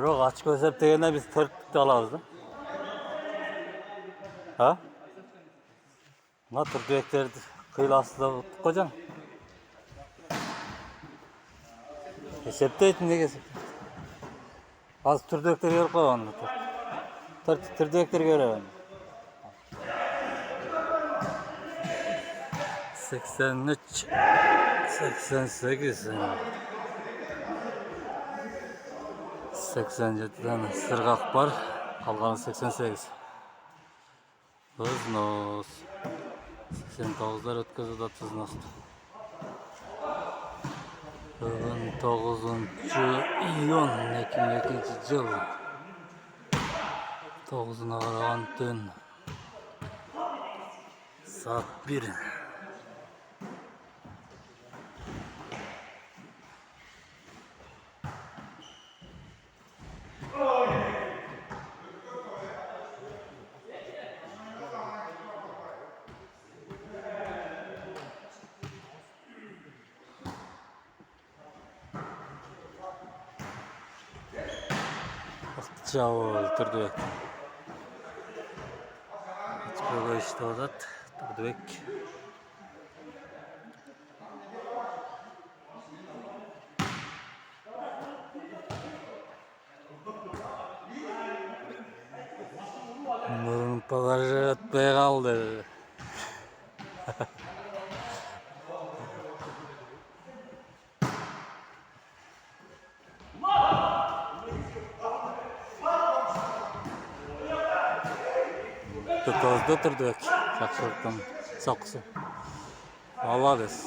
Бирок ачко эсептегенде биз 4-түктү алабыз да. Ha? Мына түрдүектерди кыйласы да уттук го жана. Эсептейт эмнеге эсептейт? Азыр түрдүектерге берип койгон. Түрдүектерге беребин. 83, 88, 87'den sırgak var, kalganı 88. Vıznos. 89'lar ötközüp atıznos. Bugün 9-cu iyun 2002 yıl. 9'una karagan tün. Saat 1. Çavul Turdubek. Açıklığa işte odat Turdubek. Bunun pazarı ötmeye kaldı. Tozda Turdubek. Şakşılıktan sokusu. Allah des.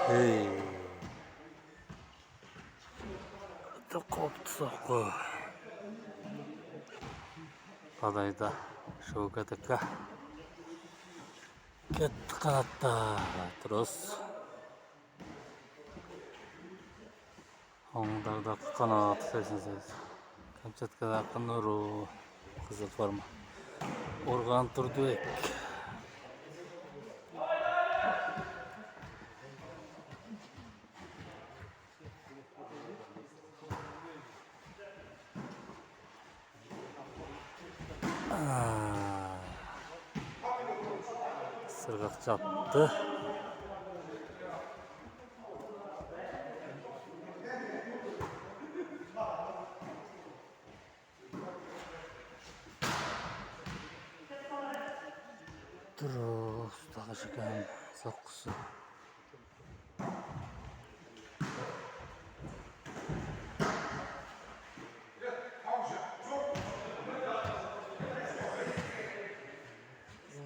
Hey. Koptu soku. Adayda Şevket'e ketти kanatta terus оңдарда канат 88 Камчаткада Нуру кызыл форма Урган Турдубек сыргак чапты Terus takışıkan sokusu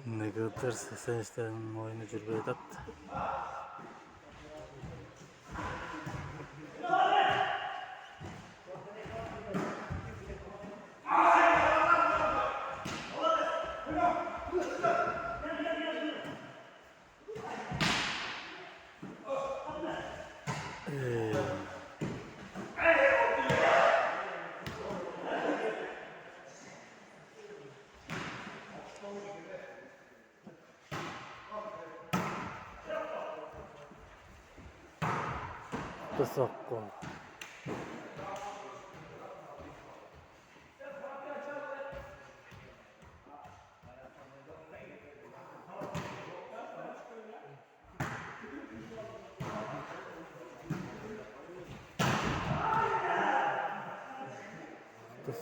Negadır sen işte oyunu cürbeyt attı. Sokko.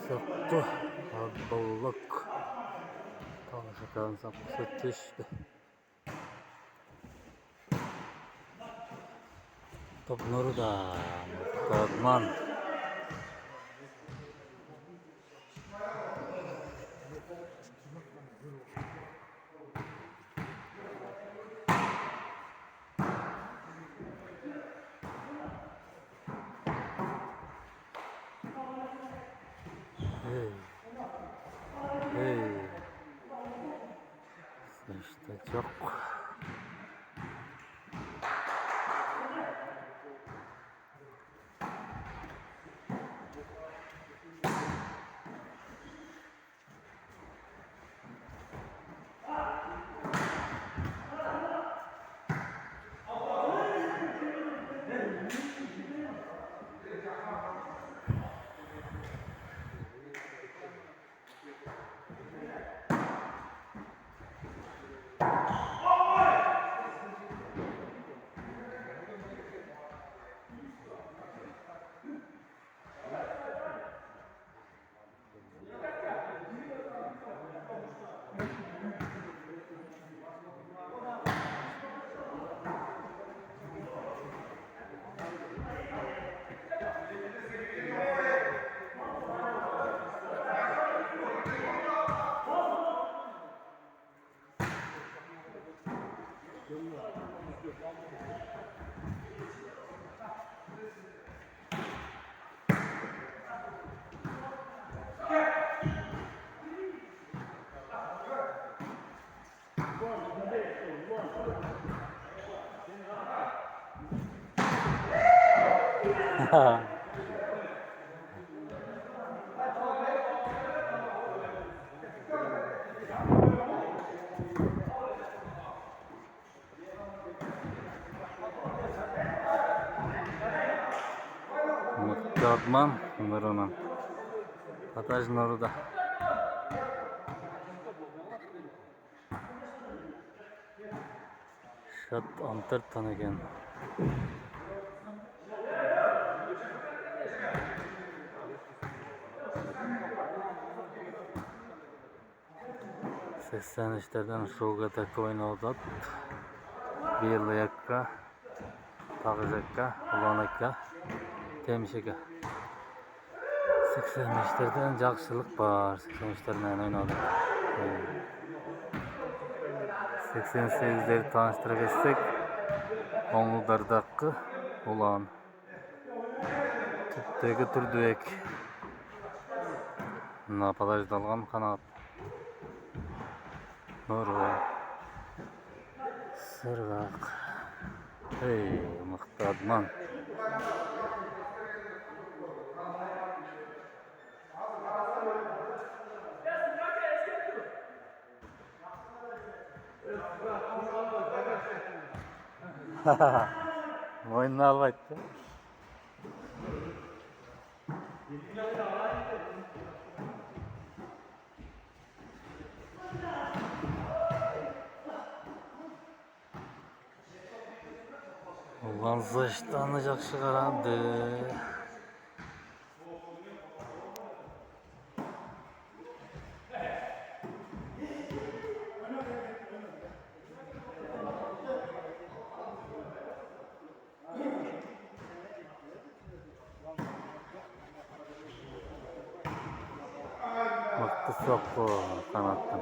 Sokko. Balık. Tanışıkan sapısı düştü. Top Nuru da Kodman. Hey. Hey. İşte çok. Muhtadman Nuru'nun. Ataj Nuru'da. Şat 14 tane ekan. Seksen işlerden şovga takı oynadık. Bir yıl yakka, tağıcakka, ulanakka, temşika. 85'lerden жақсылық бар. 85'lerden oynadık. 88'leri tanıştıra geçsek, Oңuldardakkı ulan. Tüpteki türdüek. Napalajdalgan kanat. Nuru. Sırgak. Hey, Muhtadman. Oyununu albaydı. Ulan zıştanı жақсы қарады. Mıқты соққы қанаттан.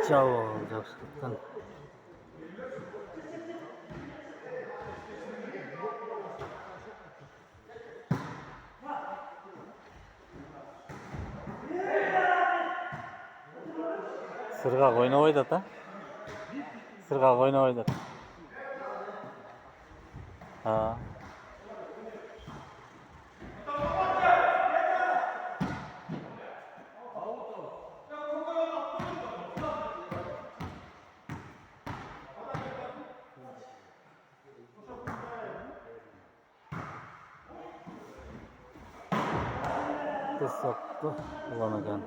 Çao жақсылықтан. Sırgak oyna oydat ha? Sırgak oyna oydat. Ha. Kısaklı kullanacağım.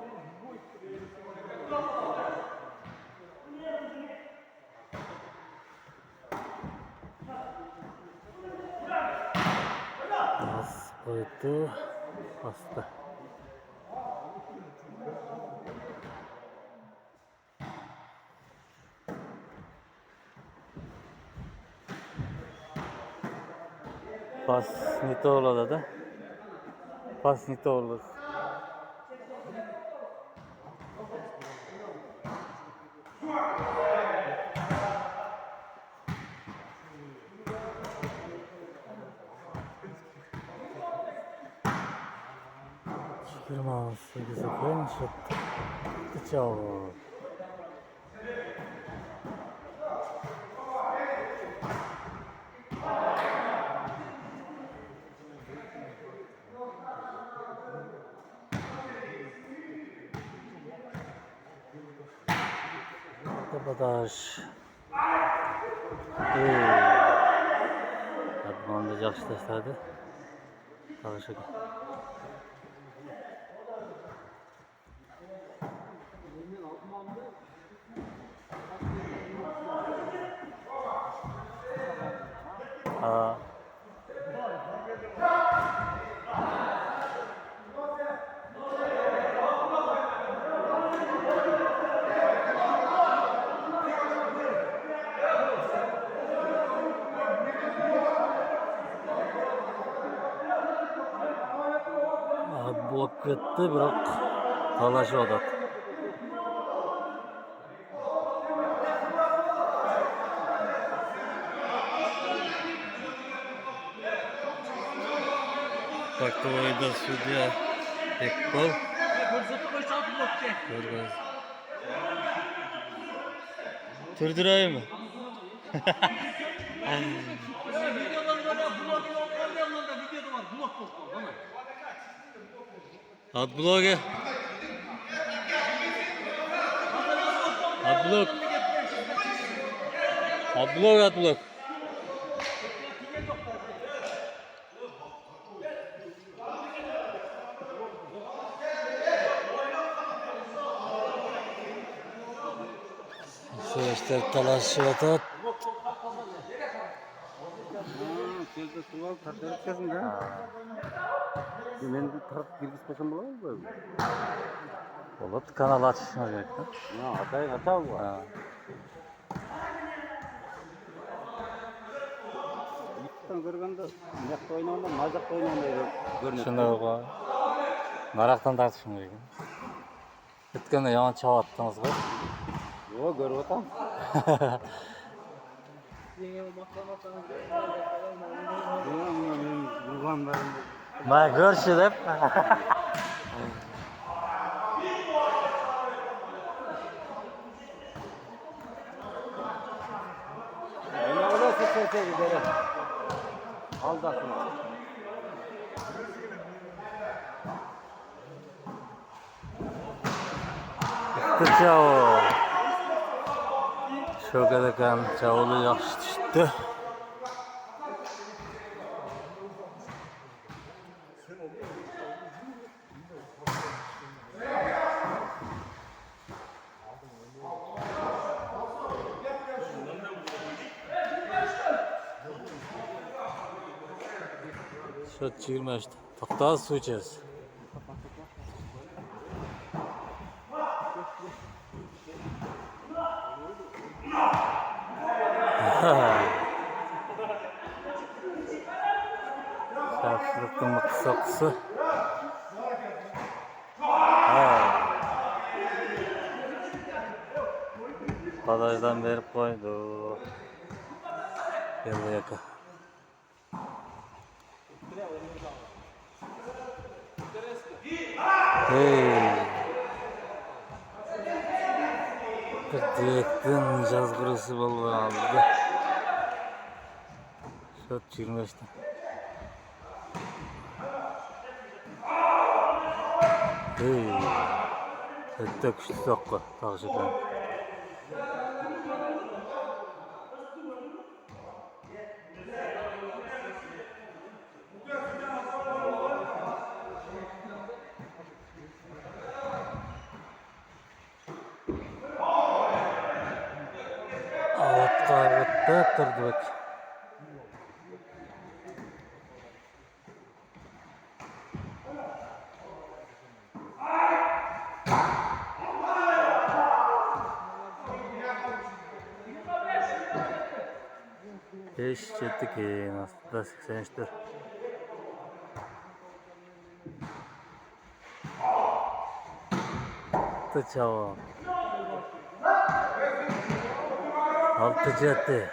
Az boyutu bastı. Pas не то oldu da. Pas ne to oldu. Firma 8 okuyun şut. Çao. Kapataş. Admandı жақсы тастады. Тағышыға. Kulak ketdi, biroq talashyapti. Baktovoyda sudya Ekbol. Turdurayım mı? Adblog'e. Adblog. Adblog, adblog. Süreçler talaşıyordu. Sözde suval tartışып çıkasın da. Ben de tartışıp girgizpesem болады ма? Болады, kanal açışыңыз керек та. Атайын атау ғой. Иттен көргенде мықты ойнағанда мазақ ойнағандай көрінеді. Шындай ғой. Нарақтан тартышың керек. Өткенде яман чабаттыңыз ғой. О, көріп отам. Мә көрші деп. Ойнағыда сексен бері. Алдасың. Чао. Şöyle çavulu yaxşı düştü. Şu 25. Takta su içeriz. Şarkılıktın mıkısakısı. Badajdan verip koydu. Geldi yaka. Hey. Bir direkten caz kurusu balığı aldı. Şöyle 25'ten. Hey. Hatta küçük sakla. Takışıklar. Ağıtta tırdık. Beş jettik aslında 83'tür. Çao. 6 jetti.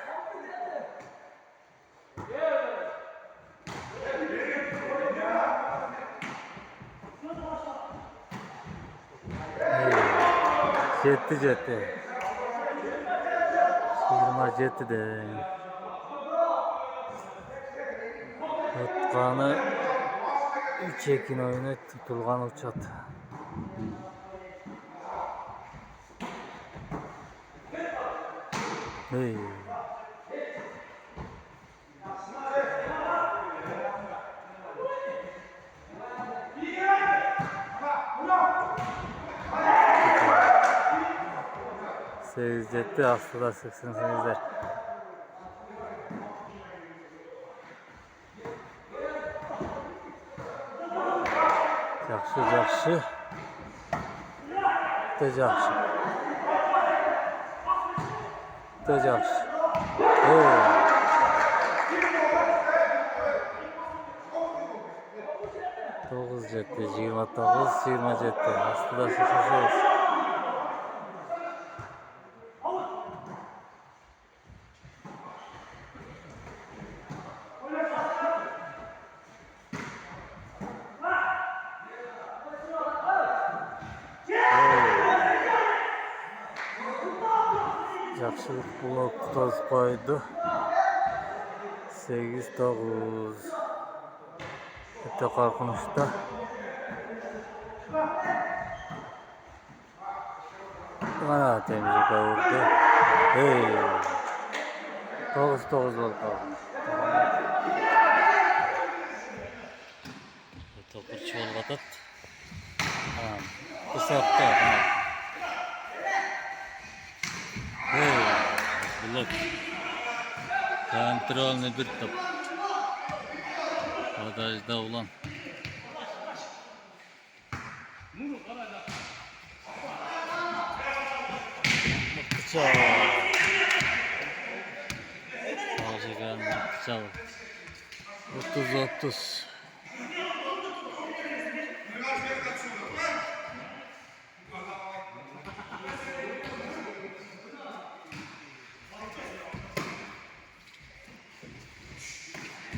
Jetti jetti. 27 de. Tutqanı 3 ekin oyunu tutulgan uçat. Hey. Seyircetti aslında 88'ler. Yaxşı. Da yaxşı. jetti 29-20 jetti. Aslida şaşırıyoruz. Yaxshilik blok tutib qo'ydi. 8-9. Bitta qo'rqinchda. Mana temizlikka urdi. Hey. 9-9 bo'lib qoldi. To'purchi bo'lib o'tadi. Hisobda. Hey. Blok. Kontrolni bir top. Badajda ulan. Mıktıçal. Ağaca Mıktıçal. 30-30.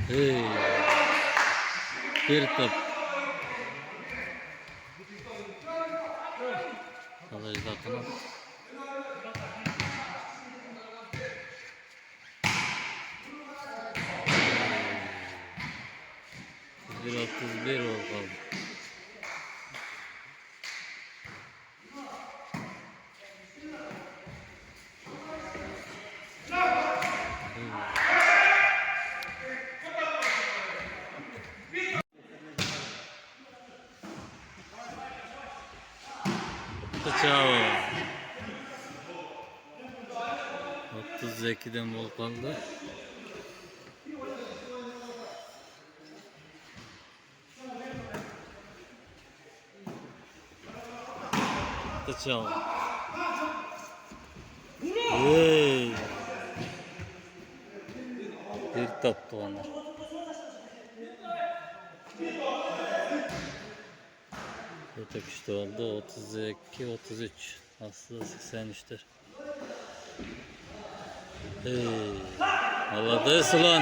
Hey. Bir top. Badajda kanat. Bir 31 oldu. Ciao. 32'den bol kaldı. Ciao. Hey. Bir taptı ona. Ötek işte oldu. 32-33. Aslında 83'tür. Hey. Allah'dayız ulan.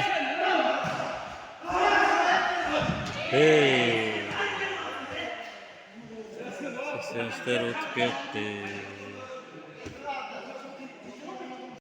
Hey. 83'ler ötüp gitti.